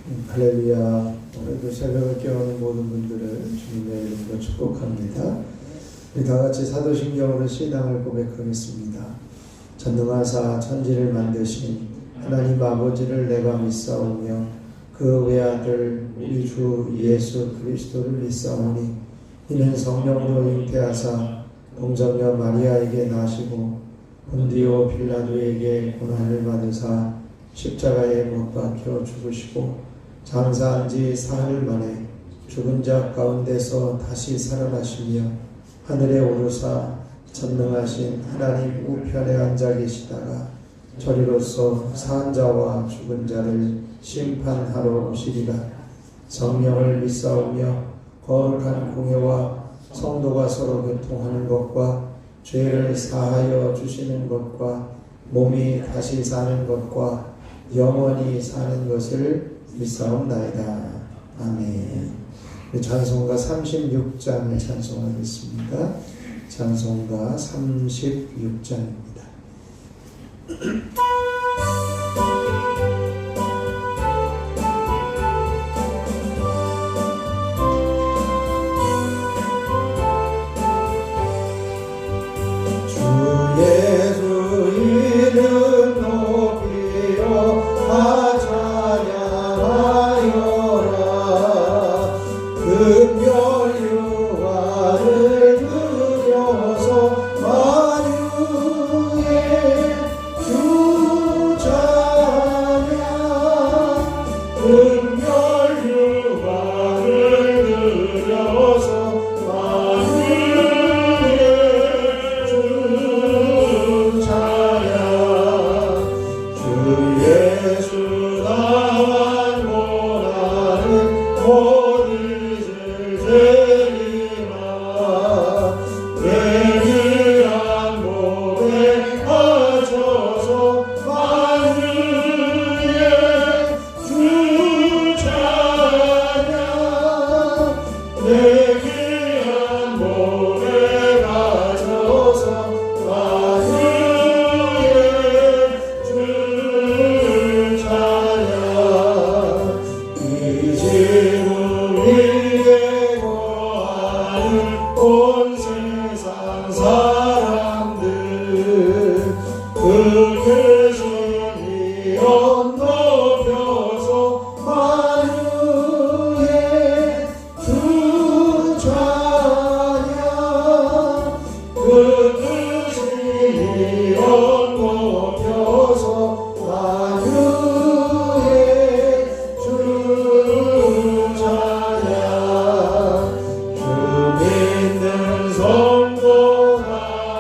할렐루야. 오늘도 새벽을 깨우는 모든 분들을 주님의 이름으로 축복합니다. 우리 다같이 사도신경으로 신앙을 고백하겠습니다. 전능하사 천지를 만드신 하나님 아버지를 내가 믿사오며 그 외아들 우리 주 예수 그리스도를 믿사오니 이는 성령으로 잉태하사 동정녀 마리아에게 나시고 본디오 빌라도에게 고난을 받으사 십자가에 못 박혀 죽으시고 장사한 지 사흘 만에 죽은 자 가운데서 다시 살아나시며 하늘에 오르사 전능하신 하나님 우편에 앉아 계시다가 저리로서 산 자와 죽은 자를 심판하러 오시리라. 성령을 믿사오며 거룩한 공회와 성도가 서로 교통하는 것과 죄를 사하여 주시는 것과 몸이 다시 사는 것과 영원히 사는 것을 믿사옵나이다. 아멘. 찬송가 36장을 찬송하겠습니다. 찬송가 36장입니다. 주 예수 이름 높이어 다 찬양하여라. 금별 유화를 드려서 만유의 주 찬양. 금별 유화를 드려서 만유의 주 찬양. 주 예수 나만 원하는 곧 잊을 테니라. 내 귀한 몸에 바쳐서 만유의 주 찬양. 내 귀한 몸에 바쳐서 만유의 주 찬양. 이 지구 위에 거하는 온 세상 사람들 그 계신 이름 높여서 만유의 주 찬양. 그 계신 이름 높여서 만유의 주 찬양. 주 믿는 성도가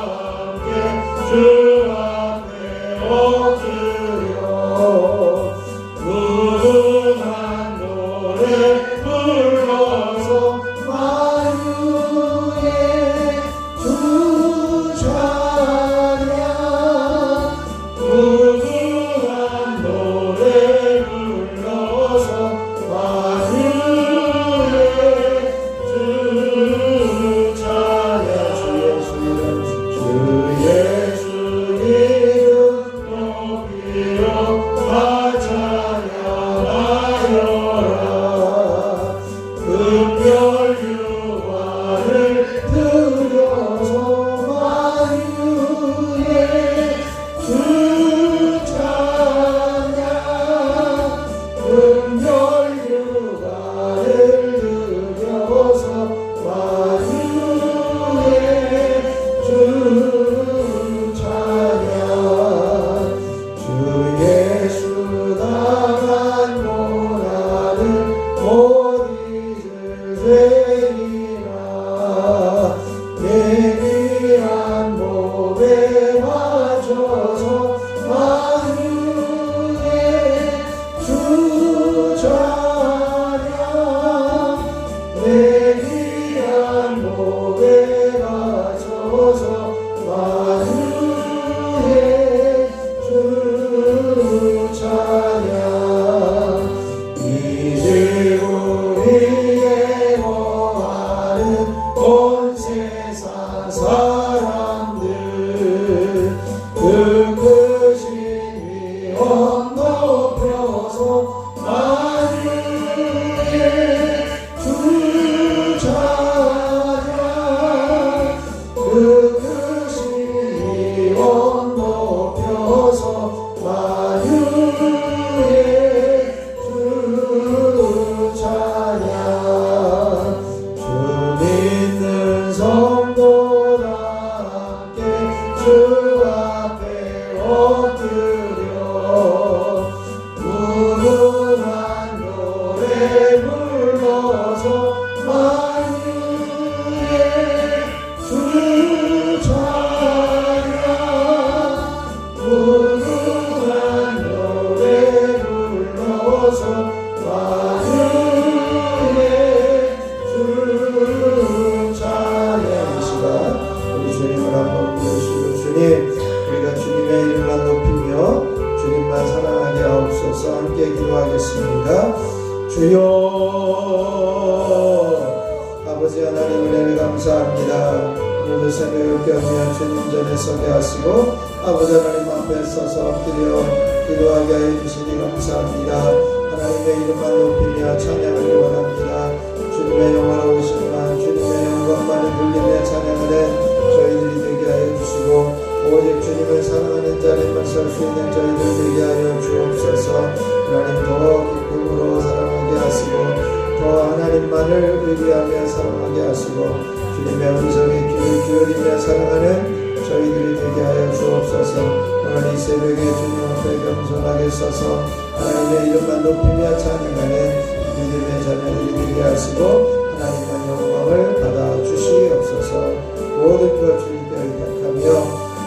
함께 주 앞에 엎드려 무궁한 노래 불러서 만유의 주 찬양. 무궁한 노래 불러서 만유의 주 찬양. 주 예수 이름 높이어 다 찬양하여라. 금별 유화를 드려서 만유의 주 찬양. 금별 유화를 드려서 만유의 주 찬양. 주 예수 나만 원하는 못 잊을 테니라. 내 귀한 몸에 바쳐서 만유의 주 찬양. 주소서. 만유의 주 찬양. 이 시간 우리 주님을 한번 부르시고, 주님, 우리가 주님의 이름만 높이며 주님만 사랑하게 하옵소서. 함께 기도하겠습니다. 주여, 아버지 하나님 은혜를 감사합니다. 오늘도 새벽에 깨우며 주님 전에 서게 하시고 아버지 하나님 앞에 서서 엎드려 기도하게 하여 주시니 감사합니다. 하나님의 이름만 높이며 찬양하기 원합니다. 주님의 영화로우시만 주님의 영광만을 들리며 찬양하는 저희들이 되게 하여 주시고, 오직 주님을 사랑하는 자리만 설 수 있는 저희들 되게 하여 주옵소서. 하나님 더 기쁨으로 사랑하게 하시고 더 하나님만을 의지하며 사랑하게 하시고 주님의 음성에 귀를 기울이며 사랑하는 저희들이 되게 하여 주옵소서. 오늘 이 새벽에 주님 앞에 겸손하게 서서 하나님의 이름만 높이며 찬양하는 믿음의 자녀들이 되게 하시고 하나님만 영광을 받아 주시옵소서. 모든 것 주님께 의탁하며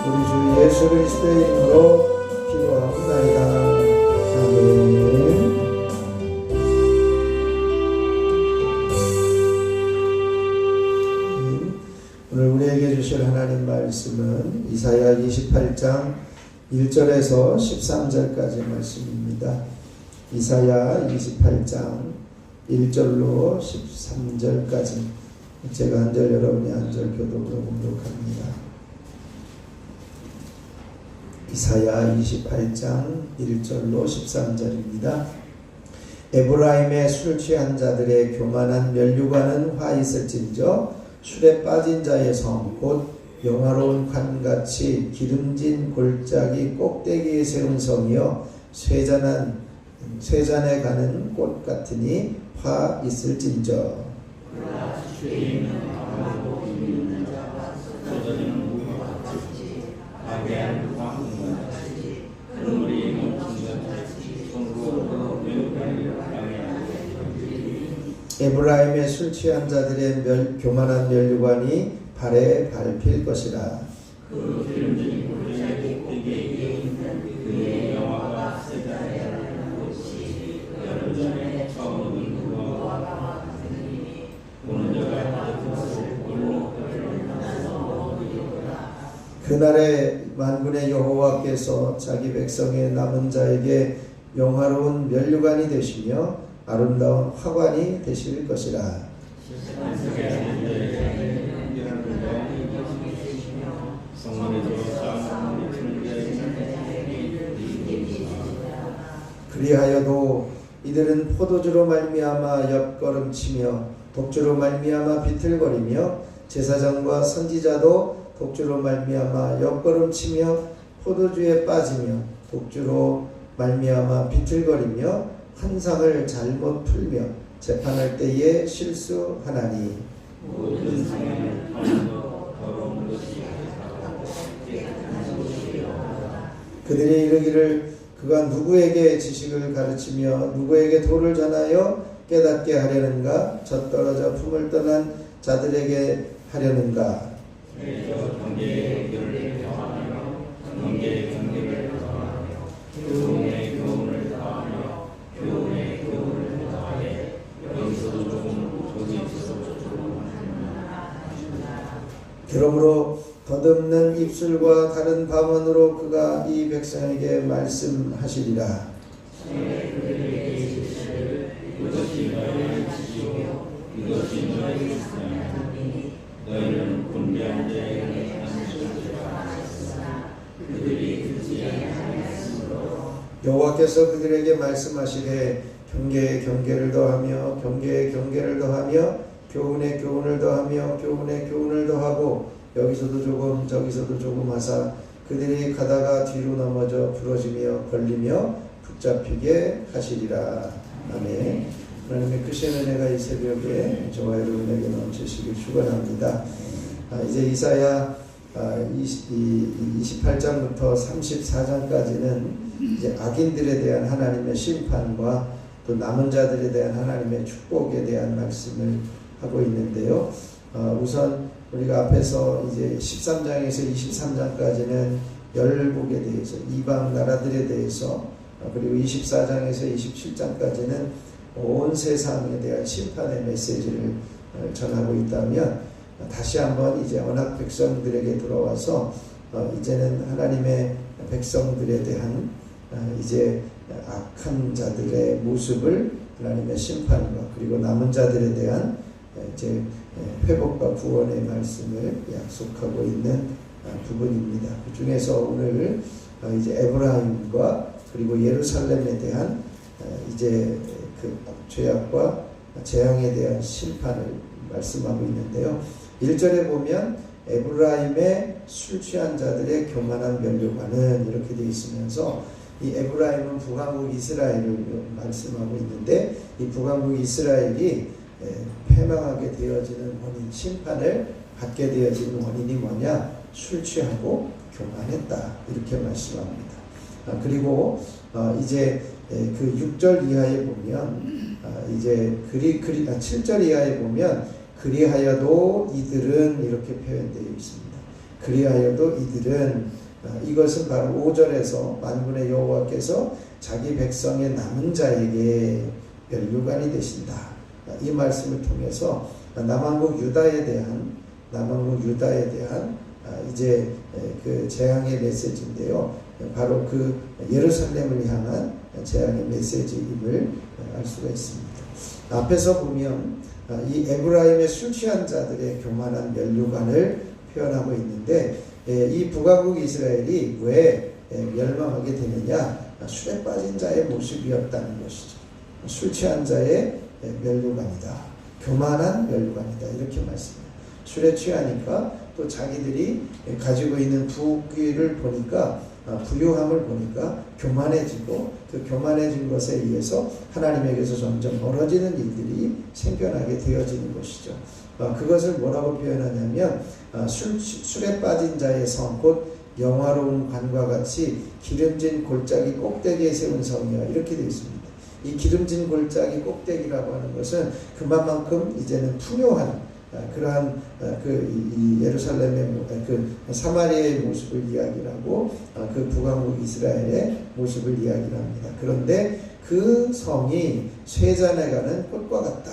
우리 주 예수 그리스도의 이름으로 기도하옵나이다. 아멘. 오늘 우리에게 주실 하나님 말씀은 이사야 28장 1절에서 13절까지 말씀입니다. 이사야 28장 1절로 13절까지 제가 한 절 여러분이 한 절 교독으로 공독합니다. 이사야 28장 1절로 13절입니다. 에브라임의 술 취한 자들의 교만한 면류관은 화 있을진저 술에 빠진 자의 성 곧 영화로운 관같이 기름진 골짜기 꼭대기에 세운 성이여 쇠잔에 가는 꽃 같으니 화 있을진저. 에브라임의 술 취한 자들의 교만한 면류관이 발에 밟힐 것이라. 그 기름진 골짜기 꼭대기에 있는 그의 영화가 쇠잔에 곳이 여름 전에 처음 온 그와 같으니 보는 자가 받은 것을 보고 별로 어디로라. 그날에 만군의 여호와께서 자기 백성의 남은 자에게 영화로운 면류관이 되시며 아름다운 화관이 되실 것이라. 그리하여도 이들은 포도주로 말미암아 옆걸음치며 독주로 말미암아 비틀거리며 제사장과 선지자도 독주로 말미암아 옆걸음치며 포도주에 빠지며 독주로 말미암아 비틀거리며 환상을 잘못 풀며 재판할 때에 실수하나니. 모든 상에는 더러운 것이 그들이 이르기를 그가 누구에게 지식을 가르치며 누구에게 도를 전하여 깨닫게 하려는가? 젖떨어져 품을 떠난 자들에게 하려는가? 경계의 경계를 더하며 경계의 경계를 더하며 교훈의 교훈을 더하며 교훈의 교훈을 더하여 여기서도 조금 저기서도 조금 그러므로 더듬는 입술과 다른 방언으로 그가 이 백성에게 말씀하시리라. 이것이 너희의 지시요 이것이 너희의 사랑이니 너희는 분배한 자에게 안수하였으나 그들이 듣지 아니하였으므로 여호와께서 그들에게 말씀하시되 경계에 경계를 더하며 경계에 경계를 더하며 교훈에 교훈을 더하며 교훈에 교훈을 더하고 여기서도 조금 저기서도 조금 하사 그들이 가다가 뒤로 넘어져 부러지며 걸리며 붙잡히게 하시리라. 아멘. 하나님의 크신 은혜가 이 새벽에 저와 여러분에게 넘치시길 축원합니다. 이제 이사야 28장부터 34장까지는 이제 악인들에 대한 하나님의 심판과 또 남은 자들에 대한 하나님의 축복에 대한 말씀을 하고 있는데요. 우선 우리가 앞에서 이제 13장에서 23장까지는 열국에 대해서 이방 나라들에 대해서 그리고 24장에서 27장까지는 온 세상에 대한 심판의 메시지를 전하고 있다면, 다시 한번 이제 언약 백성들에게 돌아와서 이제는 하나님의 백성들에 대한 이제 악한 자들의 모습을 하나님의 심판과 그리고 남은 자들에 대한 이제 회복과 구원의 말씀을 약속하고 있는 부분입니다. 그 중에서 오늘 이제 에브라임과 그리고 예루살렘에 대한 이제 그 죄악과 재앙에 대한 심판을 말씀하고 있는데요. 1절에 보면 에브라임의 술 취한 자들의 교만한 면류관은 이렇게 되어 있으면서, 이 에브라임은 북왕국 이스라엘을 말씀하고 있는데, 이 북왕국 이스라엘이 패망하게 되어지는 원인, 심판을 받게 되어지는 원인이 뭐냐? 술 취하고 교만했다, 이렇게 말씀합니다. 그리고 이제 그 6절 이하에 보면 이제 7절 이하에 보면 그리하여도 이들은 이렇게 표현되어 있습니다. 그리하여도 이들은, 이것은 바로 5절에서 만군의 여호와께서 자기 백성의 남은 자에게 면류관이 되신다, 이 말씀을 통해서 남왕국 유다에 대한 이제 그 재앙의 메시지인데요. 바로 그 예루살렘을 향한 재앙의 메시지임을 알 수가 있습니다. 앞에서 보면 이 에브라임의 술 취한 자들의 교만한 면류관을 표현하고 있는데, 이 북왕국 이스라엘이 왜 멸망하게 되느냐? 술에 빠진 자의 모습이었다는 것이죠. 술 취한 자의 면류관이다, 교만한 면류관이다, 이렇게 말씀해요. 술에 취하니까 또 자기들이 가지고 있는 부귀를 보니까, 부유함을 보니까 교만해지고, 그 교만해진 것에 의해서 하나님에게서 점점 멀어지는 일들이 생겨나게 되어지는 것이죠. 그것을 뭐라고 표현하냐면, 술에 빠진 자의 성, 곧 영화로운 관과 같이 기름진 골짜기 꼭대기에 세운 성이야, 이렇게 되어 있습니다. 이 기름진 골짜기 꼭대기라고 하는 것은 그만큼 이제는 풍요한 그러한 이 예루살렘의 그 사마리아의 모습을 이야기하고, 그 북왕국 이스라엘의 모습을 이야기합니다. 그런데 그 성이 쇠잔에 가는 꽃과 같다,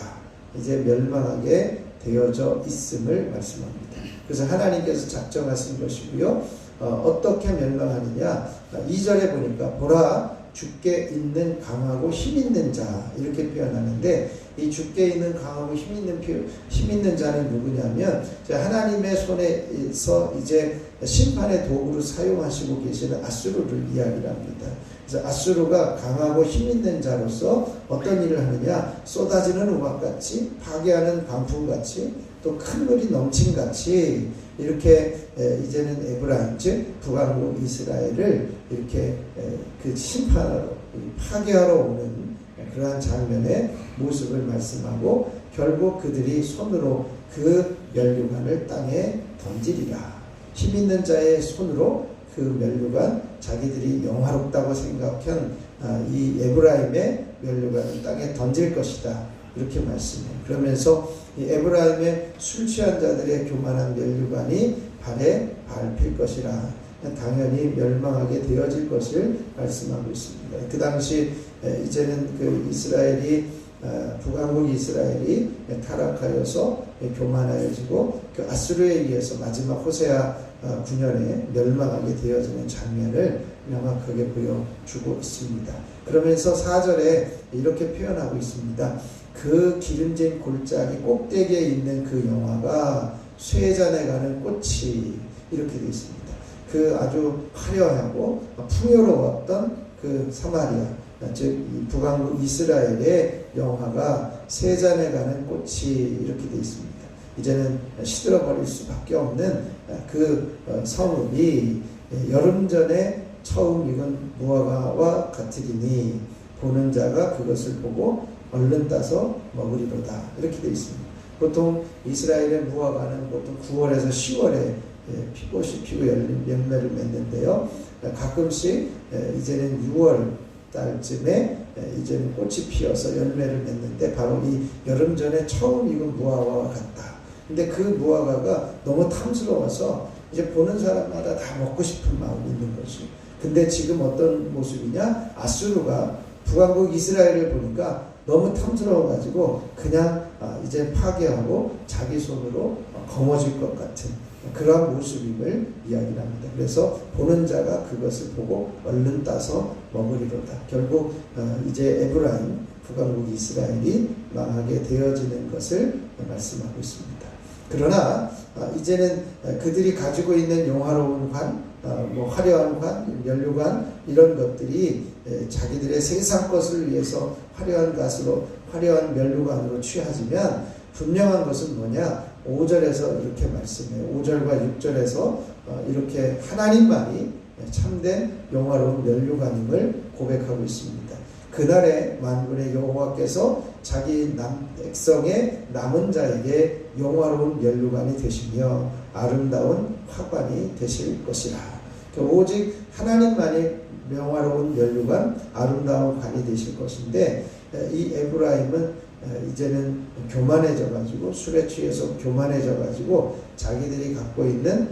이제 멸망하게 되어져 있음을 말씀합니다. 그래서 하나님께서 작정하신 것이고요. 어떻게 멸망하느냐? 2절에 보니까 보라, 주께 있는 강하고 힘 있는 자, 이렇게 표현하는데, 이 주께 있는 강하고 힘 있는 자는 누구냐면, 하나님의 손에서 이제 심판의 도구로 사용하시고 계시는 아수르를 이야기를 합니다. 그래서 아수르가 강하고 힘 있는 자로서 어떤 일을 하느냐? 쏟아지는 우박같이, 파괴하는 광풍같이, 또 큰 물이 넘친같이 이렇게 이제는 에브라임, 즉 북왕국 이스라엘을 이렇게 그 심판하러, 파괴하러 오는 그러한 장면의 모습을 말씀하고, 결국 그들이 손으로 그 면류관을 땅에 던지리라. 힘 있는 자의 손으로 그 면류관, 자기들이 영화롭다고 생각한 이 에브라임의 면류관을 땅에 던질 것이다, 이렇게 말씀해요. 그러면서 이 에브라임의 술 취한 자들의 교만한 면류관이 발에 밟힐 것이라, 당연히 멸망하게 되어질 것을 말씀하고 있습니다. 그 당시 이제는 그 이스라엘이, 북왕국 이스라엘이 타락하여서 교만하여지고, 그 아수르에 의해서 마지막 호세아 9년에 멸망하게 되어지는 장면을 명확하게 보여주고 있습니다. 그러면서 4절에 이렇게 표현하고 있습니다. 그 기름진 골짜기 꼭대기에 있는 그 영화가 쇠잔에 가는 꽃이, 이렇게 되어 있습니다. 그 아주 화려하고 풍요로웠던 그 사마리아, 즉 북왕국 이스라엘의 영화가 쇠잔에 가는 꽃이, 이렇게 되어 있습니다. 이제는 시들어버릴 수밖에 없는 그 성읍이 여름 전에 처음 익은 무화과와 같으리니 보는 자가 그것을 보고 얼른 따서 먹으리로다, 이렇게 되어 있습니다. 보통 이스라엘의 무화과는 보통 9월에서 10월에 피꽃이 피고 열매를 맺는데요. 가끔씩 이제는 6월 달쯤에 이제는 꽃이 피어서 열매를 맺는데, 바로 이 여름 전에 처음 익은 무화과와 같다. 근데 그 무화과가 너무 탐스러워서 이제 보는 사람마다 다 먹고 싶은 마음이 있는 거죠. 근데 지금 어떤 모습이냐? 아수르가 북왕국 이스라엘을 보니까 너무 탐스러워가지고 그냥 이제 파괴하고 자기 손으로 거머쥘 것 같은 그러한 모습임을 이야기를 합니다. 그래서 보는 자가 그것을 보고 얼른 따서 먹으리로다. 결국 이제 에브라임, 북왕국 이스라엘이 망하게 되어지는 것을 말씀하고 있습니다. 그러나 이제는 그들이 가지고 있는 용화로운 관, 화려한 관, 면류관 이런 것들이 자기들의 세상 것을 위해서 화려한 갓으로 화려한 면류관으로 취하지만 분명한 것은 뭐냐? 5절에서 이렇게 말씀해요. 5절과 6절에서 이렇게 하나님만이 참된 영화로운 면류관임을 고백하고 있습니다. 그날에 만군의 여호와께서 자기 백성의 남은 자에게 영화로운 면류관이 되시며 아름다운 화관이 되실 것이라. 오직 하나님만이 영화로운 면류관, 아름다운 관이 되실 것인데 이 에브라임은 이제는 교만해져가지고 술에 취해서 교만해져가지고 자기들이 갖고 있는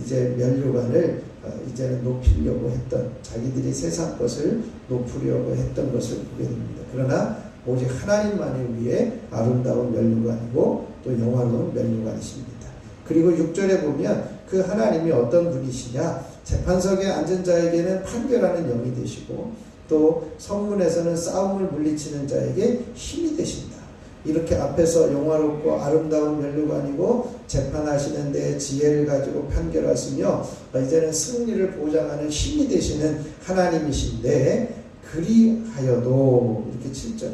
이제 면류관을 이제는 높이려고 했던, 자기들이 세상 것을 높이려고 했던 것을 보게 됩니다. 그러나 오직 하나님만을 위해 아름다운 면류관이고 또 영화로운 면류관이십니다. 그리고 6절에 보면 그 하나님이 어떤 분이시냐? 재판석에 앉은 자에게는 판결하는 영이 되시고 또 성문에서는 싸움을 물리치는 자에게 힘이 되신다. 이렇게 앞에서 영화롭고 아름다운 면류관이고 재판하시는 데 지혜를 가지고 판결하시며 이제는 승리를 보장하는 힘이 되시는 하나님이신데 그리하여도 이렇게 7절에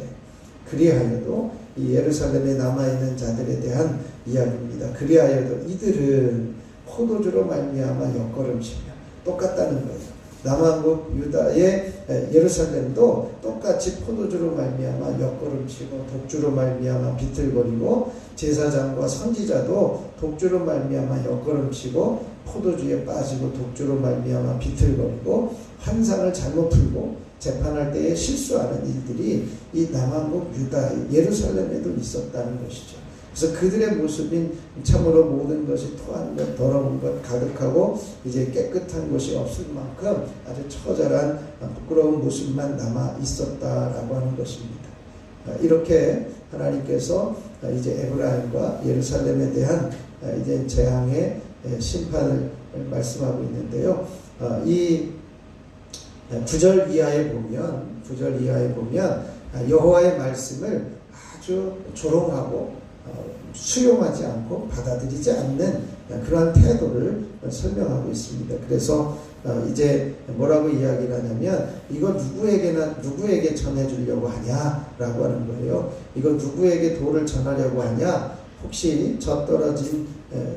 그리하여도 이 예루살렘에 남아있는 자들에 대한 이야기입니다. 그리하여도 이들은 포도주로 말미암아 옆걸음치며 똑같다는 거예요. 남왕국 유다의 예루살렘도 똑같이 포도주로 말미암아 옆걸음치고 독주로 말미암아 비틀거리고 제사장과 선지자도 독주로 말미암아 옆걸음치고 포도주에 빠지고 독주로 말미암아 비틀거리고 환상을 잘못 풀고 재판할 때에 실수하는 일들이 이 남왕국 유다 예루살렘에도 있었다는 것이죠. 그래서 그들의 모습인 참으로 모든 것이 토한 것, 더러운 것, 가득하고 이제 깨끗한 것이 없을 만큼 아주 처절한 부끄러운 모습만 남아 있었다라고 하는 것입니다. 이렇게 하나님께서 이제 에브라임과 예루살렘에 대한 이제 재앙의 심판을 말씀하고 있는데요. 이 9절 이하에 보면 여호와의 말씀을 아주 조롱하고 수용하지 않고 받아들이지 않는 그러한 태도를 설명하고 있습니다. 그래서 이제 뭐라고 이야기를 하냐면 이거 누구에게 전해주려고 하냐라고 하는 거예요. 이거 누구에게 도를 전하려고 하냐? 혹시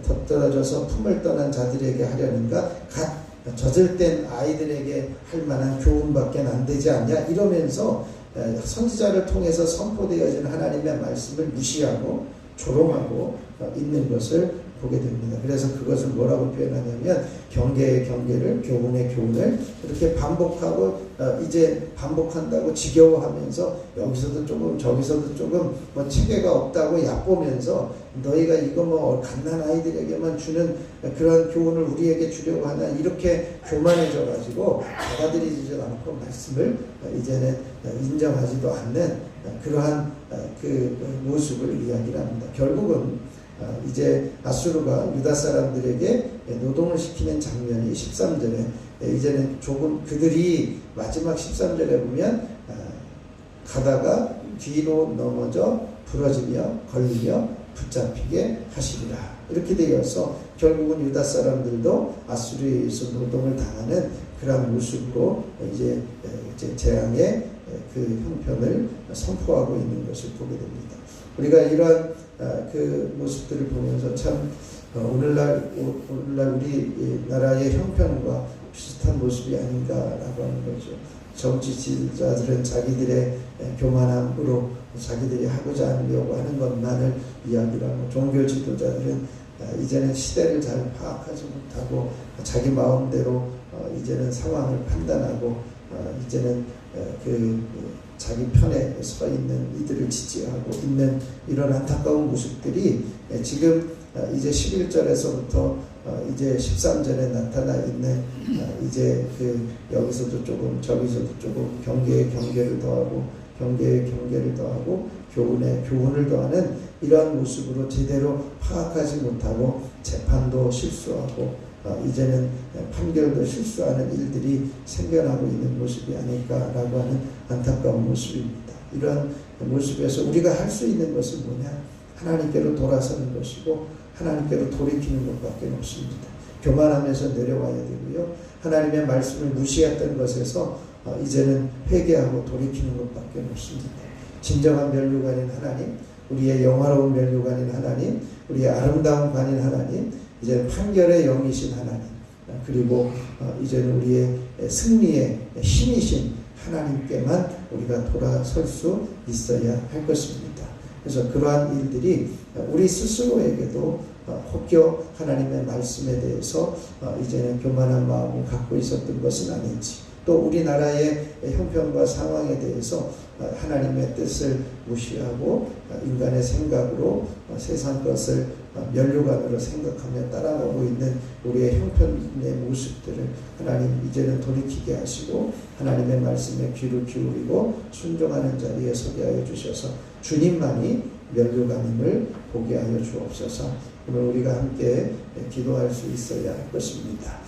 덧떨어져서 품을 떠난 자들에게 하려는가? 갓 젖을 땐 아이들에게 할 만한 교훈밖에 안 되지 않냐? 이러면서 선지자를 통해서 선포되어진 하나님의 말씀을 무시하고 조롱하고 있는 것을 보게 됩니다. 그래서 그것을 뭐라고 표현하냐면 경계의 경계를, 교훈의 교훈을 이렇게 반복하고 이제 반복한다고 지겨워하면서 여기서도 조금 저기서도 조금 뭐 체계가 없다고 얕보면서 너희가 이거 뭐 갓난 아이들에게만 주는 그런 교훈을 우리에게 주려고 하나 이렇게 교만해져 가지고 받아들이지 않고 말씀을 이제는 인정하지도 않는 그러한 그 모습을 이야기를 합니다. 결국은 이제 아수르가 유다 사람들에게 노동을 시키는 장면이 13절에 이제는 조금 그들이 마지막 13절에 보면 가다가 뒤로 넘어져 부러지며 걸리며 붙잡히게 하시리라 이렇게 되어서 결국은 유다 사람들도 아수르에 의해서 노동을 당하는 그런 모습으로 이제 재앙의 그 형편을 선포하고 있는 것을 보게 됩니다. 우리가 이러한 그 모습들을 보면서 참 오늘날 우리 나라의 형편과 비슷한 모습이 아닌가라고 하는 거죠. 정치 지도자들은 자기들의 교만함으로 자기들이 하고자 하려고 하는 것만을 이야기를 하고 종교 지도자들은 이제는 시대를 잘 파악하지 못하고 자기 마음대로 이제는 상황을 판단하고 이제는 자기 편에 서 있는 이들을 지지하고 있는 이런 안타까운 모습들이 지금 이제 11절에서부터 이제 13절에 나타나 있는 이제 여기서도 조금 저기서도 조금 경계에 경계를 더하고 경계에 경계를 더하고 교훈에 교훈을 더하는 이런 모습으로 제대로 파악하지 못하고 재판도 실수하고 이제는 판결도 실수하는 일들이 생겨나고 있는 모습이 아닐까라고 하는 안타까운 모습입니다. 이런 모습에서 우리가 할 수 있는 것은 뭐냐? 하나님께로 돌아서는 것이고 하나님께로 돌이키는 것밖에 없습니다. 교만하면서 내려와야 되고요. 하나님의 말씀을 무시했던 것에서 이제는 회개하고 돌이키는 것밖에 없습니다. 진정한 면류관인 하나님, 우리의 영화로운 면류관인 하나님, 우리의 아름다운 관인 하나님, 이제 판결의 영이신 하나님, 그리고 이제는 우리의 승리의 힘이신 하나님께만 우리가 돌아설 수 있어야 할 것입니다. 그래서 그러한 일들이 우리 스스로에게도 혹여 하나님의 말씀에 대해서 이제는 교만한 마음을 갖고 있었던 것은 아닌지, 또 우리나라의 형편과 상황에 대해서 하나님의 뜻을 무시하고 인간의 생각으로 세상 것을 면류관으로 생각하며 따라가고 있는 우리의 형편의 모습들을 하나님 이제는 돌이키게 하시고 하나님의 말씀에 귀를 기울이고 순종하는 자리에 서게 하여 주셔서 주님만이 면류관임을 보게 하여 주옵소서. 오늘 우리가 함께 기도할 수 있어야 할 것입니다.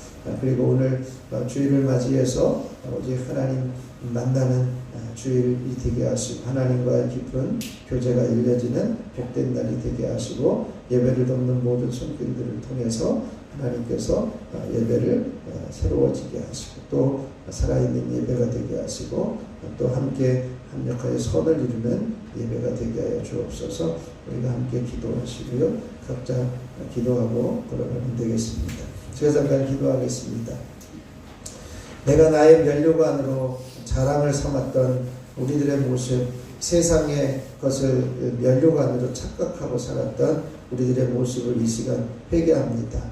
그리고 오늘 주일을 맞이해서 오직 하나님 만나는 주일이 되게 하시고 하나님과의 깊은 교제가 이어지는 복된 날이 되게 하시고 예배를 돕는 모든 손길들을 통해서 하나님께서 예배를 새로워지게 하시고 또 살아있는 예배가 되게 하시고 또 함께 합력하여 선을 이루는 예배가 되게 하여 주옵소서. 우리가 함께 기도하시고요. 각자 기도하고 돌아가면 되겠습니다. 제가 잠깐 기도하겠습니다. 내가 나의 면류관으로 자랑을 삼았던 우리들의 모습, 세상의 것을 면류관으로 착각하고 살았던 우리들의 모습을 이 시간 회개합니다.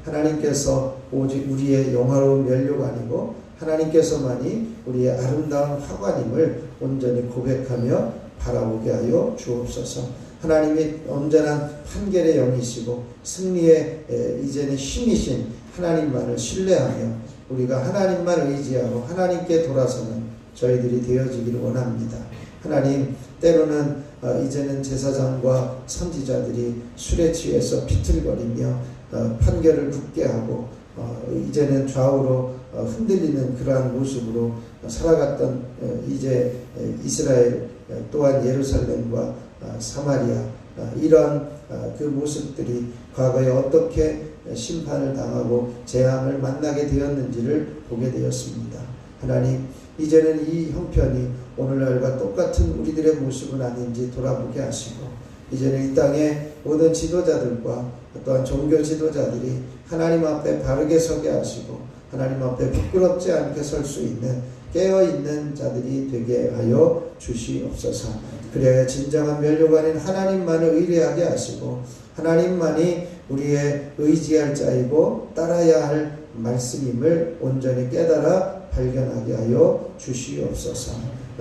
하나님께서 오직 우리의 영화로운 면류관이고 하나님께서만이 우리의 아름다운 화관임을 온전히 고백하며 바라보게 하여 주옵소서. 하나님이 온전한 판결의 영이시고 승리의 이제는 힘이신 하나님만을 신뢰하며 우리가 하나님만 의지하고 하나님께 돌아서는 저희들이 되어지기를 원합니다. 하나님, 때로는 이제는 제사장과 선지자들이 술에 취해서 비틀거리며 판결을 굳게 하고 이제는 좌우로 흔들리는 그러한 모습으로 살아갔던 이제 이스라엘 또한 예루살렘과 사마리아 이런 그 모습들이 과거에 어떻게 심판을 당하고 재앙을 만나게 되었는지를 보게 되었습니다. 하나님, 이제는 이 형편이 오늘날과 똑같은 우리들의 모습은 아닌지 돌아보게 하시고 이제는 이 땅의 모든 지도자들과 또한 종교 지도자들이 하나님 앞에 바르게 서게 하시고 하나님 앞에 부끄럽지 않게 설 수 있는 깨어있는 자들이 되게 하여 주시옵소서. 그래야 진정한 면류관인 하나님만을 의뢰하게 하시고 하나님만이 우리의 의지할 자이고 따라야 할 말씀임을 온전히 깨달아 발견하게 하여 주시옵소서.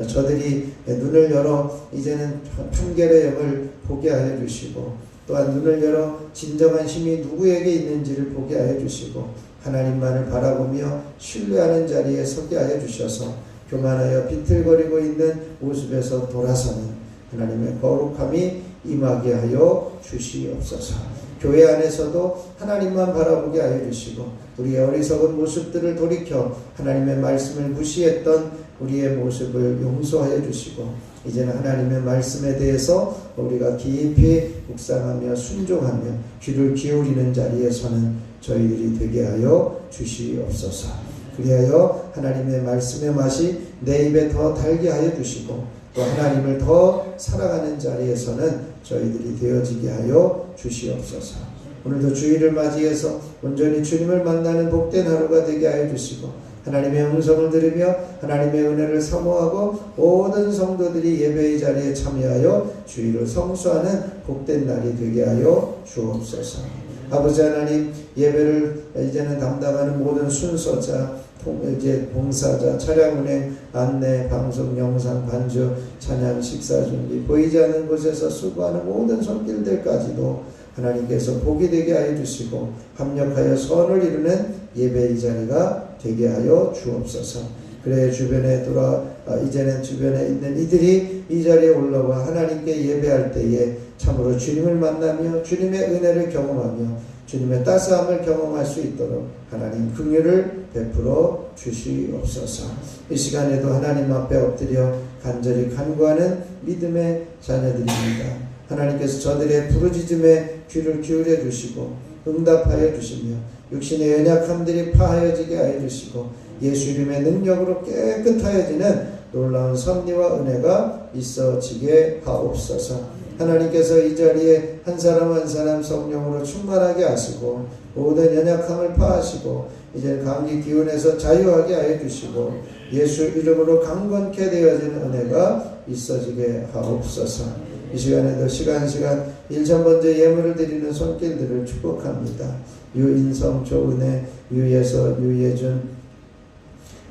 저들이 눈을 열어 이제는 판결의 영을 보게 하여 주시고 또한 눈을 열어 진정한 힘이 누구에게 있는지를 보게 하여 주시고 하나님만을 바라보며 신뢰하는 자리에 서게 하여 주셔서 교만하여 비틀거리고 있는 모습에서 돌아서는 하나님의 거룩함이 임하게 하여 주시옵소서. 교회 안에서도 하나님만 바라보게 하여 주시고 우리의 어리석은 모습들을 돌이켜 하나님의 말씀을 무시했던 우리의 모습을 용서하여 주시고 이제는 하나님의 말씀에 대해서 우리가 깊이 묵상하며 순종하며 귀를 기울이는 자리에서는 저희들이 되게 하여 주시옵소서. 그리하여 하나님의 말씀의 맛이 내 입에 더 달게 하여 주시고 또 하나님을 더 사랑하는 자리에서는 저희들이 되어지게 하여 주시옵소서. 오늘도 주일을 맞이해서 온전히 주님을 만나는 복된 하루가 되게 하여 주시고 하나님의 음성을 들으며 하나님의 은혜를 사모하고 모든 성도들이 예배의 자리에 참여하여 주일을 성수하는 복된 날이 되게 하여 주옵소서. 아버지 하나님, 예배를 이제는 담당하는 모든 순서자, 이제 봉사자, 차량 운행, 안내, 방송, 영상, 반주, 찬양, 식사 준비, 보이지 않는 곳에서 수고하는 모든 손길들까지도 하나님께서 복이 되게 하여 주시고 합력하여 선을 이루는 예배 이 자리가 되게 하여 주옵소서. 그래 주변에 이제는 주변에 있는 이들이 이 자리에 올라와 하나님께 예배할 때에 참으로 주님을 만나며 주님의 은혜를 경험하며 주님의 따스함을 경험할 수 있도록 하나님 긍휼을 베풀어 주시옵소서. 이 시간에도 하나님 앞에 엎드려 간절히 간구하는 믿음의 자녀들입니다. 하나님께서 저들의 부르짖음에 귀를 기울여 주시고 응답하여 주시며 육신의 연약함들이 파하여지게 하여 주시고 예수 이름의 능력으로 깨끗하여지는 놀라운 섭리와 은혜가 있어지게 하옵소서. 하나님께서 이 자리에 한 사람 한 사람 성령으로 충만하게 하시고 모든 연약함을 파하시고 이제 감기 기운에서 자유하게 하여 주시고 예수 이름으로 강건케 되어지는 은혜가 있어지게 하옵소서. 이 시간에도 시간 1천 번째 예물을 드리는 손길들을 축복합니다. 유인성, 조은혜, 유예서, 유예준,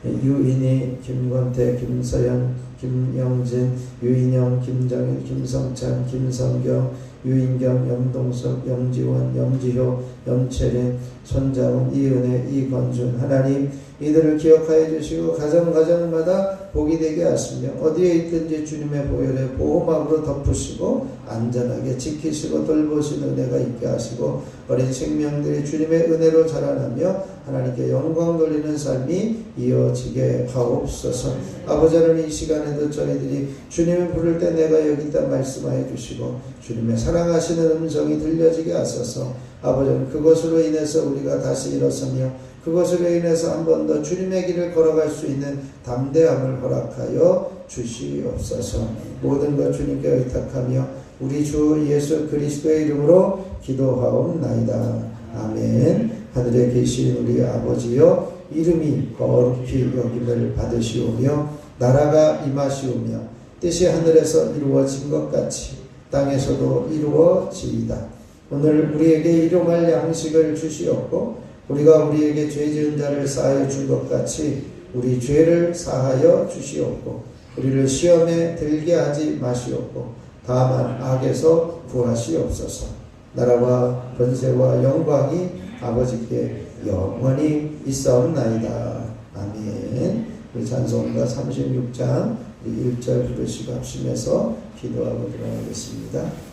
유인희, 김권태, 김서연, 김영진, 유인영, 김정일, 김성찬, 김성경, 유인경, 염동석, 염지원, 염지효, 염채린, 손자원, 이은혜, 이건준. 하나님 이들을 기억하여 주시고 가정마다 복이 되게 하시며 어디에 있든지 주님의 보혈에 보호막으로 덮으시고 안전하게 지키시고 돌보시는 은혜가 있게 하시고 어린 생명들이 주님의 은혜로 자라나며 하나님께 영광 돌리는 삶이 이어지게 하옵소서. 아버지 하나님 이 시간에도 저희들이 주님을 부를 때 내가 여기 있다 말씀하여 주시고 주님의 사랑하시는 음성이 들려지게 하소서. 아버지는 그것으로 인해서 우리가 다시 일어서며 그것으로 인해서 한 번 더 주님의 길을 걸어갈 수 있는 담대함을 허락하여 주시옵소서. 모든 것 주님께 의탁하며 우리 주 예수 그리스도의 이름으로 기도하옵나이다. 아멘. 하늘에 계신 우리 아버지여 이름이 거룩히 여김을 받으시오며 나라가 임하시오며 뜻이 하늘에서 이루어진 것 같이 땅에서도 이루어지이다. 오늘 우리에게 일용할 양식을 주시옵고 우리가 우리에게 죄 지은 자를 사하여 준 것 같이 우리 죄를 사하여 주시옵고 우리를 시험에 들게 하지 마시옵고 다만 악에서 구하시옵소서. 나라와 권세와 영광이 아버지께 영원히 있사옵나이다. 아멘. 우리 찬송가 36장 1절 부르시고 합심해서 기도하고 들어가겠습니다.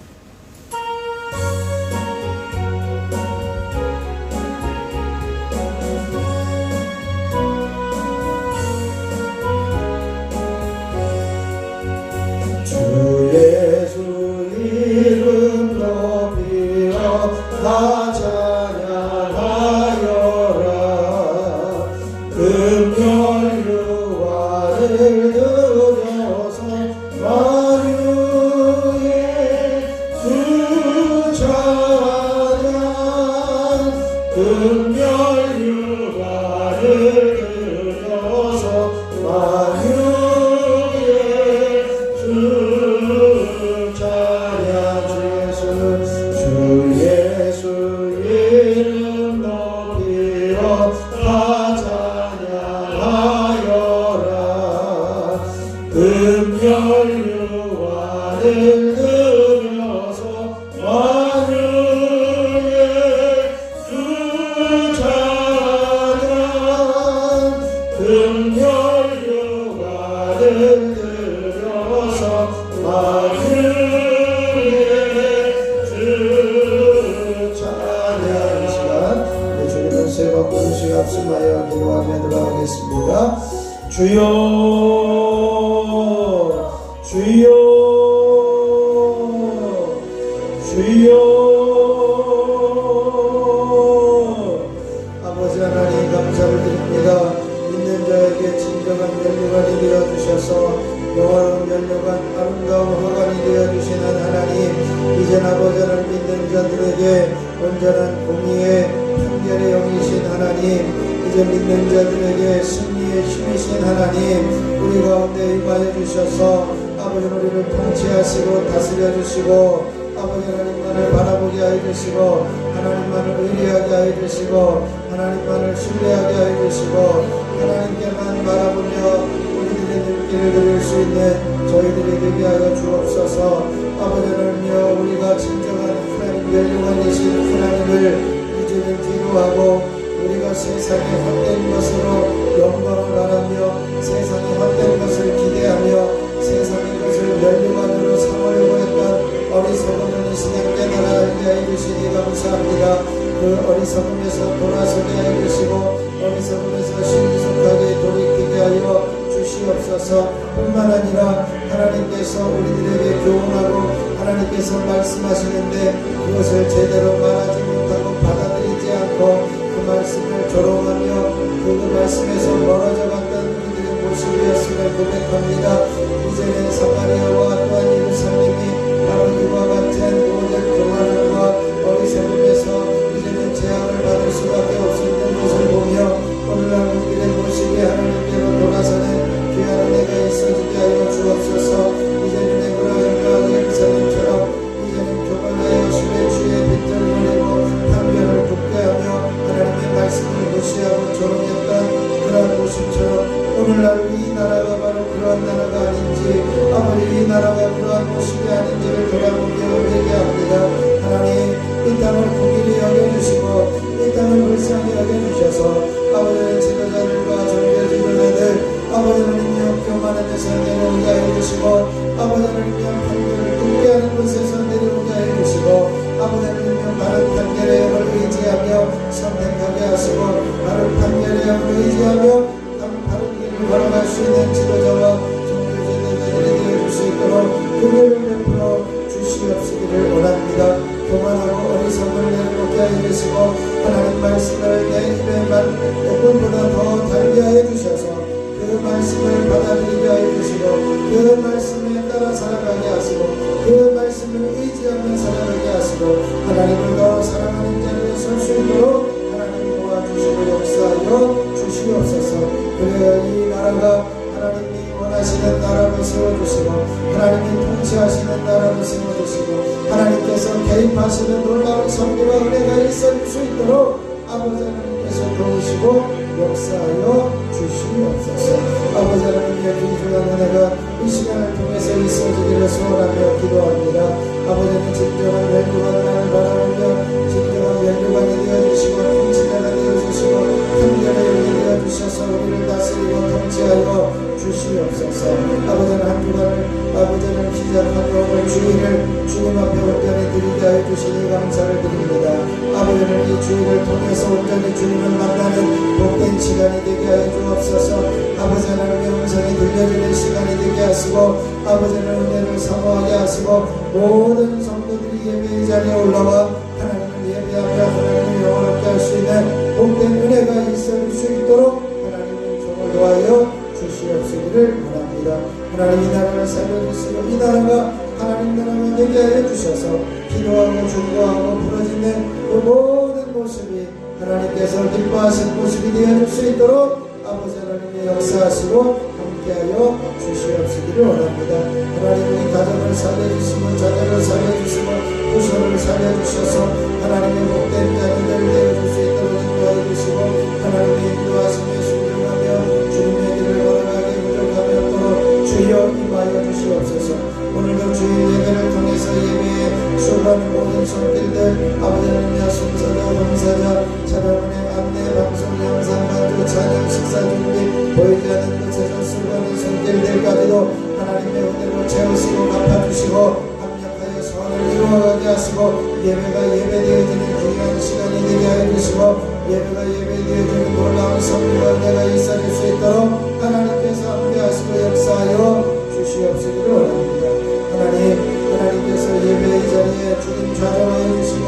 주여 주여 주여. 아버지 하나님 감사를 드립니다. 믿는 자에게 진정한 면류관이 되어주셔서 영화로운 면류관 아름다운 화관이 되어주시는 하나님, 이젠 아버지 하나님 믿는 자들에게 온전한 공의의 판결의 영이신 하나님, 이제 믿는 자들에게 승리의 힘이신 하나님, 우리 가운데 임하여 주셔서 아버지 우리를 통치하시고 다스려 주시고 아버지 하나님만을 바라보게 하여 주시고 하나님만을 의리하게 하여 주시고 하나님만을 신뢰하게 하여 주시고 하나님께만 바라보며 우리들의 눈길을 드릴 수 있는 저희들이 되게 하여 주옵소서. 아버지 하나님여, 우리가 진정한 하나님 멸류관이 세상에 헛된 것으로 영광을 바라며 세상에 헛된 것을 기대하며 세상의 것을 면류관으로 삼으려고 했던 어리석음을 이 시간 깨달아 알게 하여 주시니 감사합니다. 그 어리석음에서 돌아서게 하여 주시고 어리석음에서 신속하게 돌이키게 하여 주시옵소서. 뿐만 아니라 하나님께서 우리들에게 교훈하고 하나님께서 말씀하시는데 그것을 제대로 말하지 못하고 받아들이지 않고 그 말씀을 조롱하며 그 말씀에서 멀어져 갔던 우리들의 모습이었음을 고백합니다. 이제는 사마리아와 또한 예루살렘이 바로 이와 같은 모든 교만함과 어리석음에서 이제는 재앙을 받을 수밖에 없었던 것을 보며 오늘날 우리들의 모습이 하나님께로 돌아서는 귀한 은혜가 있어지게 하여 주옵소서. 이제는 에브라임과 예루살렘처럼 이제는 교만하여 술에 취해 빗들거리고 판결을 굳게 하며 하나님의 말씀을 무시하고 조롱했던 그러한 모습처럼 오늘날 이 나라가 바로 그러한 나라가 아닌지 아버지 이 나라가 그러한 모습이 아닌지를 돌아보며 회개합니다. 하나님 이 땅을 국일이 여겨주시고 이 땅을 불쌍히 여겨주셔서 아버지의 지도자들과 종교 지도자들 아버지는 교만함에서 내려오게 하여 주시고 아버지는 판결을 굳게 하는 곳에서 내려오게 하여 주시고 아버지는 바른 판결의 영을 의지하며 선택하게 하시고 바른 판결의 영을 의지하며 바른 길을 걸어갈 수 있는 지도자와 종교 지도자들이 되어줄 수 있도록 그를 베풀어 주시옵시기를 원합니다. 교만하고 어리석음을 내려놓게 하여 주시고 하나님 말씀을 내 입에 내 꿀보다 더 달게 하여 주셔서 그 말씀을 받아들이게 하여 주시고 그 말씀에 따라 살아가게 하시고 그 말씀을 의지하며 살아가게 하시고 하나님을 더 사랑하는 자리에 설 수 있도록 하나님 도와주시고 역사하여 주시옵소서. 그래야 이 나라가 하나님이 원하시는 나라로 세워주시고 하나님이 통치하시는 나라로 세워주시고 하나님께서 개입하시는 놀라운 선교와 은혜가 있을 수 있도록 아버지 하나님께서 도우시고 역사하여 주시옵소서. 아버지 하나님의 귀중한 은혜가 이 시간을 통해서 있어지기를 소원하며 기도합니다. 아버지는 진정한 멸류관을 바라보며 진정한 멸류관이 되어주시고 통치자가 되어주시고 판결의 영이 되어주셔서 우리를 다스리고 통치하여 주시옵소서. 아버지는 한 주간을 아버지는 시작하며 오늘 주일을 주님 앞에 온전히 드리게 하여 주시니 감사를 드립니다. 아버지는 이 주일을 통해서 온전히 주님을 만나는 복된 시간이 되게 하여 주옵소서. 아버지 하나님의 음성이 들려지는 시간이 되게 하시고 아버지는 은혜를 사모하게 하시고 모든 성도들이 예배의 자리에 올라와 하나님을 예배하며 하나님을 영원롭게 할 수 있는 복된 은혜가 있을 수 있도록 하나님의 종을 도하여 주시옵시기를 원합니다. 하나님 이 나라를 살려주시고 이 나라가 하나님 나라가 되게 하여 주셔서 기도하고 중보하고 부러지는 그 모든 모습이 하나님께서 기뻐하신 모습이 되어줄 수 있도록 아버지 하나님의 역사하시고 함께하여 주시옵시기를 원합니다. 하나님 이 가정을 살려주시고 자녀를 살려주시고 부서를 살려주셔서 하나님의 복된 자녀들 되어줄 수 있도록 인도하여 주시고 하나님의 인도하심에 순종하며 주님의 길을 걸어가게 부족하며 주여 임하여 주시옵소서. 오늘도 주일 예배를 통해서 예배에 수고하는 모든 손길들 아버지 하나님의 순서자 봉사자 찬양은행 안내 방송 영상 반주 찬양 식사 준비 보이지 않는 곳에서 수고하는 손길들까지도 하나님의 은혜로 채우시고 갚아주시고 합력하여 선을 이루어가게 하시고 예배가 예배되어지는 귀한 시간이 되게 하여 주시고 예배가 예배되어지는 놀라운 선물과 은혜가 있어질 수 있도록 하나님께서 함께하시고 역사하여 주시옵시기를 원합니다. 하나님께서 예배의 자리에 주님 좌정하여 주시고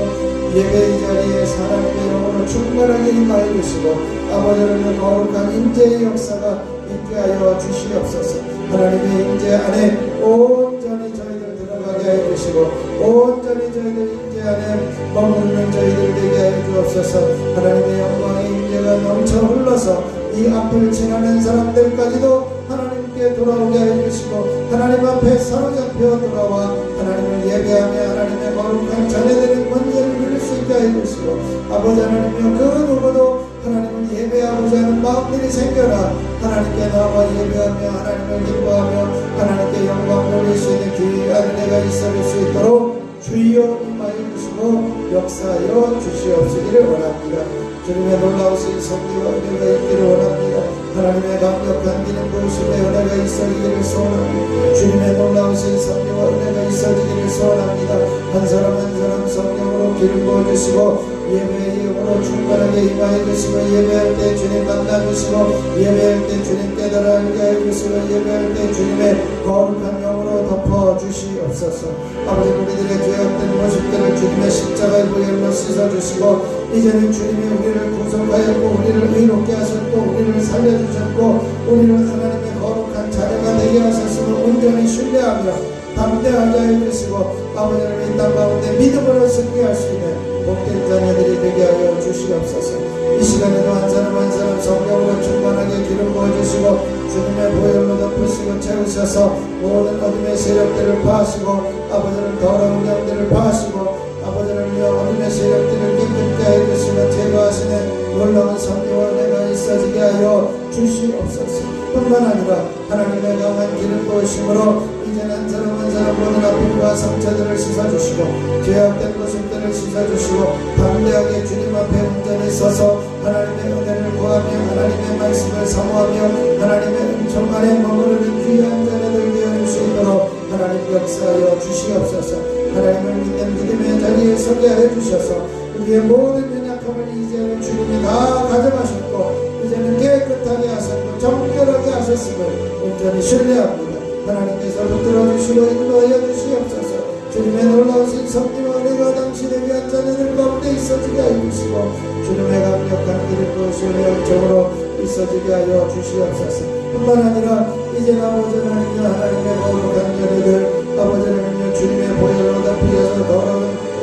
예배의 자리에 사람의 영으로 충만하게 임하여 주시고 아버지 하나님의 거룩한 임재의 역사가 있게 하여 주시옵소서. 하나님의 임재 안에 온전히 저희들 들어가게 하여 주시고 온전히 저희들 임재 안에 머무르는 저희들 되게 하여 주옵소서. 하나님의 영광의 임재가 넘쳐 흘러서 이 앞을 지나는 사람들까지도 하나님께 돌아오게 하여 주시고 하나님 앞에 사로잡혀 돌아와 하나님을 예배하며 하나님의 거룩한 자녀들의 권세를 누릴 수 있게 하여 주시고 아버지 하나님이여 그 누구도 하나님을 예배하고자 하는 마음들이 생겨나 하나님께 나와 예배하며 하나님을 기뻐하며 하나님께 영광 돌릴 수 있는 귀한 은혜가 있어질 수 있도록 주여 임하여 주시고 역사하여 주시옵시기를 원합니다. 주님의 놀라우신 섭리와 은혜가 있기를 원합니다. 하나님의 강력한 기름 부으심의 은혜가 있어지기를 소원합니다. 주님의 놀라우신 섭리와 은혜가 있어지기를 소원합니다. 한 사람 한 사람 성령으로 기름 부어주시고 예배의 영으로 충만하게 임하여 주시고 예배할 때 주님 만나주시고 예배할 때 주님 깨달아 알게 하여 주시고 예배할 때 주님의 거룩한 영으로 덮어주시옵소서. 아버지 우리들의 죄악된 모습들을 주님의 십자가의 보혈로 씻어주시고 이제는 주님이 우리를 구속하였고 우리를 의롭게 하셨고 우리를 살려주셨고 우리를 하나님의 거룩한 자녀가 되게 하셨음을 온전히 신뢰하며 담대하게 하여 주시고 아버지를 이 땅 가운데 믿음으로 승리할 수 있는 복된 자녀들이 되게 하여 주시옵소서. 이 시간에도 한 사람 한 사람 성령으로 충만하게 기름 부어주시고 주님의 보혈로 덮으시고 채우셔서 모든 어둠의 세력들을 파하시고 아버지는 더러운 영들을 파하시고 아버지를 위하여 어둠의 세력들을 깨끗게 하여 주시고 제거하시는 놀라운 섭리와 은혜가 있어지게 하여 주시옵소서. 뿐만 아니라 하나님의 강한 기름 부으심으로 이제는 한 사람 한 사람 모든 아픔과 상처들을 씻어주시고 죄악된 모습들을 씻어주시고 담대하게 주님 앞에 온전히 서서 하나님의 은혜를 구하며 하나님의 말씀을 사모하며 하나님의 은총 안에 머무르는 귀한 자녀들 되어 주시도록 하나님 역사하여 주시옵소서. 하나님을 믿는 믿음의 자리에 서게 하여 주셔서 우리의 모든 연약함을 이제는 주님이 다 가져가셨고 이제는 깨끗하게 하셨고 정결하게 하셨음을 온전히 신뢰합니다. 하나님께서 붙들어주시고 인도하여 주시옵소서. 주님의 놀라우신 섭리와 은혜가 당신의 귀한 자녀들 가운데 있어지게 하여 주시고 주님의 강력한 기름 부으심의 영적으로 있어지게 하여 주시옵소서. 뿐만 아니라 이제 아버지 하나님의 거룩한 자녀들 아버지는 주님의 보혈로 덮으셔서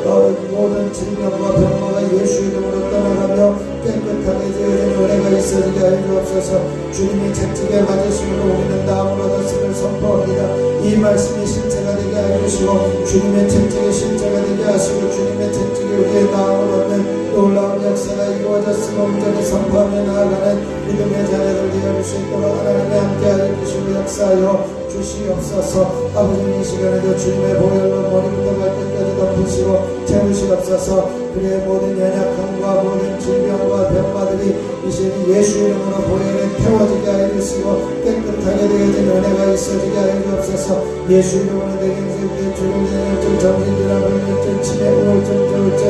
더러운 모든 질병과 병마가 예수 이름으로 떠나가며 깨끗하게 되어진 은혜가 있어지게 하여 주옵소서. 주님이 채찍에 맞으심으로 우리는 나음을 얻었음을 선포합니다. 이 말씀이 실체가 되게 하여 주시고 주님의 채찍이 실체가 되게 하시고 주님의 채찍이 우리의 나음을 얻는 놀라운 역사가 이루어졌음을 온전히 선포하며 나아가는 믿음의 자녀들 되어 주시도록 하나님의 함께하여 주시고 역사하여 주시옵소서. 아버지는 이 시간에도 주님의 보혈로 머리부터 발끝까지 덮으시고 채우시옵소서. 그의 모든 연약함과 모든 질병과 병마들이 이제 예수 이름으로 보혈에 태워지게 하여 주시고 깨끗하게 되어진 은혜가 있어지게 하여 주옵소서. 예수 이름으로 내경색의 주름의 정신질환 불면증 치매 우울증 조울증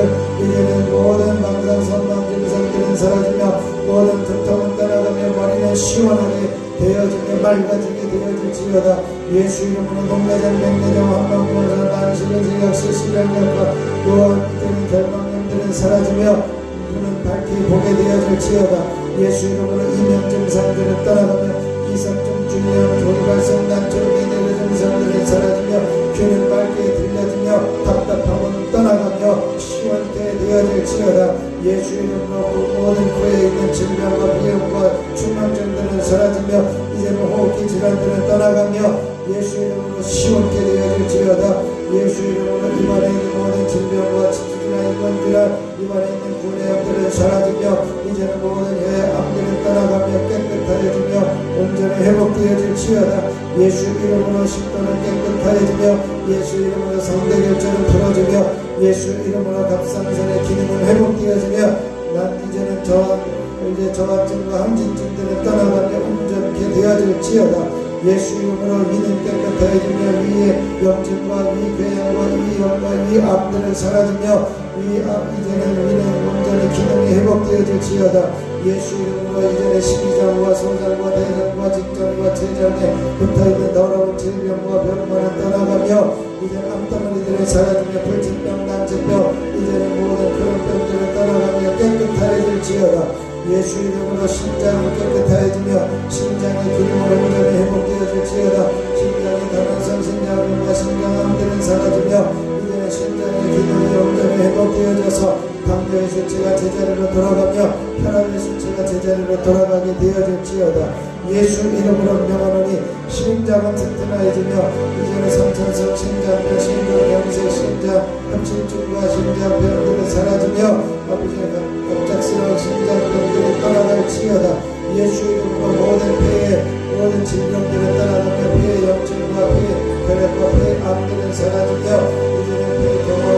이제는 모든 망상 선망 증상들은 사라지며 모든 두통은 떠나가며 머리는 시원하게 되어지며 맑아지게 되어질지어다. 예수 이름으로 동내장 백내장 한방공원에서 난시는 제약시 시련력과 또한 이제는 결막염들은 사라지며 눈은 밝게 보게 되어질지어다. 예수 이름으로 이명 증상들은 떠나가며 이상증 중이염 조리발성 난청 내내 증상들은 사라지며 귀는 밝게 들려지며 답답함은 떠나가며 시원케 되어질지어다. 예수 이름으로 모든 코에 있는 질병과 비염과 충만증들은 사라지며 이제는 호흡기 질환들은 떠나가며 예수 이름으로 시원케 되어질지어다. 예수 이름으로 입안에 있는 모든 질병과 치주나 인건질환 입안에 있는 구내염들은 사라지며 이제는 모든 혈압들은 떠나가며 깨끗하여지며 온전히 회복되어질지어다. 예수 이름으로 식도는 깨끗하여지며 예수 이름으로 성대결절은 풀어지며 예수 이름으로 갑상선의 기능은 회복되어지며 난 이제는 저항증과 항진증들은 떠나가며 온전히 되어질지어다. 예수 이름으로 위는 깨끗해지며 위의 염증과 위궤양과 위염과 위암들은 사라지며 이제는 위는 온전히 기능이 회복되어질지어다. 예수 이름으로 이제는 식이장과 소장과 대장과 직장과 췌장에 붙어있는 더러운 질병과 병만은 떠나가며 이제는 암덩어리들은 사라지며 불치병, 난치병 이제는 모든 그런 병들은 떠나가며 깨끗해질지어다. 예수 이름으로 심장은 깨끗해지며 심장의 기능을 온전히 회복되어질지어다. 심장의 단원성 심장과 심장암들은 사라지며 이제는 심장의 기능이 온전히 회복되어져서 당뇨의 수치가 제자리로 돌아가며 혈압의 수치가 제자리로 돌아가게 되어질지어다. 예수 이름으로 명하노니 심장은 튼튼해지며 이제는 선천성 심장병, 심근경색, 심장 협심증과 심장병들은 사라지며 아버지의 갑작스러운 심장병들이 떠나갈지어다. 예수 이름으로 모든 폐의 모든 질병들은 떠나가며 폐의 염증과 폐의 혈액과 폐의 암들은 사라지며 이제는 폐의 경화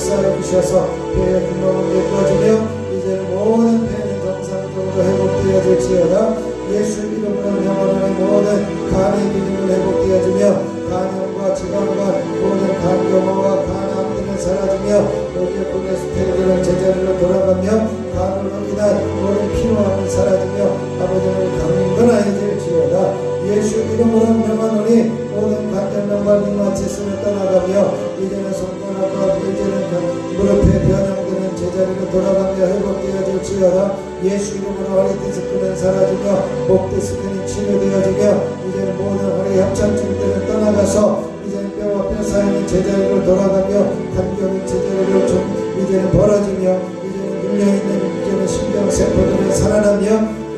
역사해 주셔서 배의 구멍을 메꿔주며 이제는 모든 배는 정상적으로 회복되어질지어다. 예수 이름으로 명하는 모든 간의 기능을 회복되어지며 간염과 지방과 모든 간경화와 간암들은 사라지며 우리의 콜레스테롤은 제자리로 돌아가며 간으로 인한 모든 피로함은 사라지며 아버지는 강건하여질지어다. 예수 이름으로 명하노니 모든 간염과 리마티스는 떠나가며 이제는 손가락과 이제는 무릎의 변형들은 제자리로 돌아가며 회복되어질지어다. 예수 이름으로 허리 디스크는 사라지며 목 디스크는 치료되어지며 이제는 모든 허리 협착증들은 떠나가서 이제는 뼈와 뼈 사이는 제자리로 돌아가며 간격은 제자리로 좀 이제는 벌어지며 이제는 눌려있는 이제는 신경세포들은 살아나며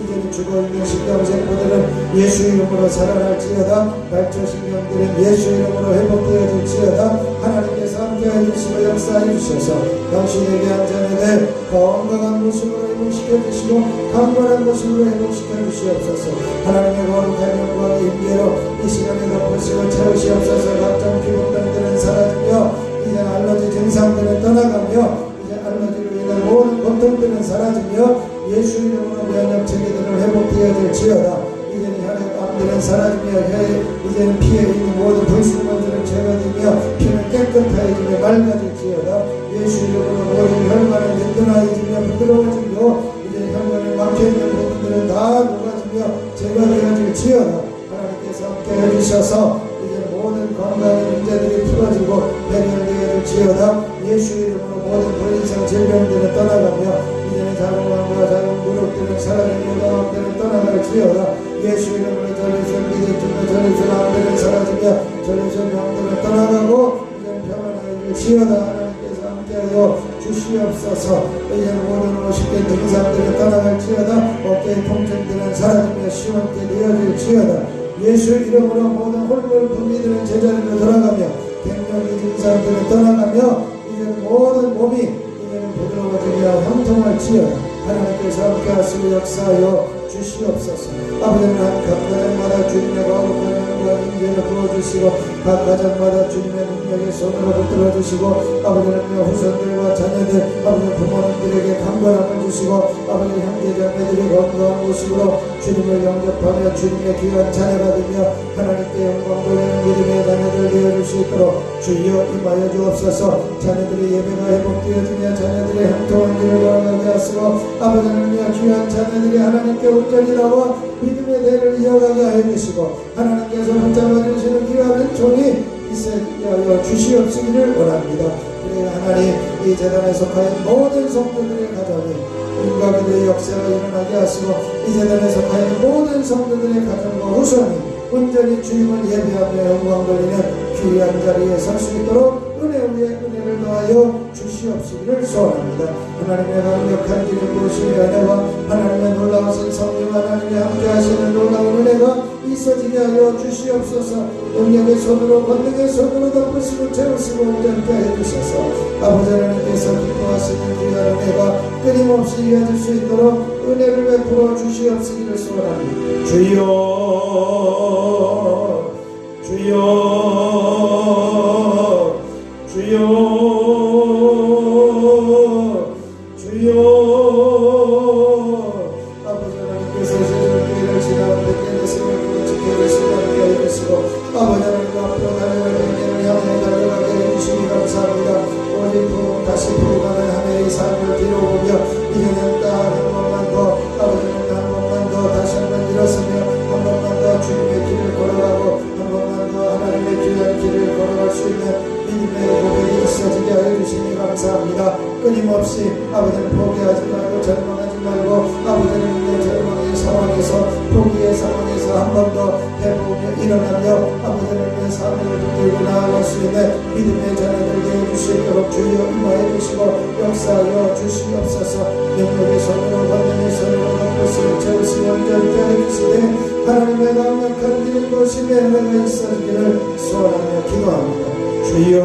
이제는 죽어있는 신경세포들은 예수 이름으로 살아날지어다. 말초신경들은 예수 이름으로 회복되어질지어다. 하나님께서 함께해 주시고 역사해 주셔서 당신에게 한 자녀들 건강한 모습으로 회복시켜 주시고 강건한 모습으로 회복시켜 주시옵소서. 하나님의 거룩한 영광 임재로 이 시간에 덮으시고 채우시옵소서. 각종 피부병들은 사라지며 이제 알러지 증상들은 떠나가며 이제 알러지로 인한 모든 고통들은 사라지며 예수 이름으로 면역 체계들을 회복되어질지어다. 이제는 혈액암들은 사라지며 이제는 피에 있는 모든 불순물들을 제거되며 피는 깨끗해지며 맑아질지어다. 예수 이름으로 모든 혈관은 든든해지며 부드러워지고 이제 혈관에 막혀있는 부분들은 다 녹아지며 제거되어질지어다. 하나님께서 함께 해주셔서 이제 모든 건강의 문제들이 풀어지고 해결되어질지어다. 예수 이름으로 모든 불인성 질병들은 떠나가며 이제는 자궁암과 자궁 무릎들은 사라지며 영암들은 떠나갈지어다. 예수 이름으로 전리선 미대증과 전리선 암들은 사라지며 전리선 병들은 떠나가고 이제는 평안해질지어다. 하나님께서 함께하여 주시옵소서. 이제는 모든 50개 증상들은 떠나갈지어다. 어깨의 통증들은 사라지며 시원케 되어질지어다. 예수 이름으로 모든 홀물 분비들은 제자리로 돌아가며 갱년기 증상들은 떠나가며 이제는 모든 몸이 이제는 부드러워지며 형통할지어다. 하나님께서 함께하시고 역사하여 주시옵소서. 아버지는 각 가정마다 주님의 거룩한 영과 임재를 부어주시고 각 가정마다 주님의 능력의 손으로 붙들어주시고 아버지는 후손들과 자녀들 아버지 부모님들에게 강건함을 주시고 아버지 형제자매들이 건강한 모습으로 주님을 영접하며 주님의 귀한 자녀가 되며 하나님께 영광 돌리는 믿음의 자녀들 되어줄 수 있도록 주여 임하여 주옵소서. 자녀들의 예배가 회복되어지며 자녀들의 형통한 길을 걸어가게 하시고 아버지는 귀한 자녀들이 하나님께 온전히 나와 믿음의 대를 이어가게 하여 주시고 하나님께서 붙잡아 주시는 귀한 종이 있어 주시옵시기를 원합니다. 그래 하나님 이 재단에 속하여 모든 성도들의 가정이 인과기도의 역사가 일어나게 하시고 이 재단에 속하여 모든 성도들의 가정과 후손이 온전히 주님을 예배하며 영광 돌리는 귀한 자리에 설 수 있도록 은혜 위에 은혜를 더하여 주시옵시기를 소원합니다. 하나님의 강력한 기름 부으심의 은혜와 하나님의 놀라우신 성령 하나님의 함께 하시는 놀라운 은혜가 있어지게 하여 주시옵소서. 능력의 손으로 권능의 손으로 덮으시고 채우시고 온전케 하여 주셔서 아버지 하나님께서 기뻐하시는 귀한 은혜가 끊임없이 이어질 수 있도록 은혜를 베풀어 주시옵시기를 소원합니다. 주여 주여 주여 주여 아버지 하나님께서 세상교회를 지나온 백년의 세월을 지켜주시고 함께 해주시고 아버지 하나님 앞으로 달려갈 백년을 향해 달려가게 해주시니 감사합니다. 오직 다시 부르가는 한 해의 삶을 뒤로보며 이제는 딱 한 번만 더 아버지는 한 번만 더 다시 한번 일어서며 한 번만 더 주님의 길을 걸어가고 한 번만 더 하나님의 귀한 길을 걸어갈 수 있는 믿음의 고백이 있어지게 하여 주시니 감사합니다. 끊임없이 아버지는 포기하지 말고 절망하지 말고 아버지는 내 절망의 상황에서 포기의 상황에서 한 번 더 해보며 일어나며 아버지는 내 사명을 붙들고 나아갈 수 있는 믿음의 자녀들 되어 주시도록 주여 임하여 주시고 역사하여 주시옵소서. 능력의 손으로 권능의 손으로 덮으시고 채우시고 온전히 해주시되 하나님의 강력한 기름 부으심의 은혜가 있어지기를 소원하며 기도합니다. 주여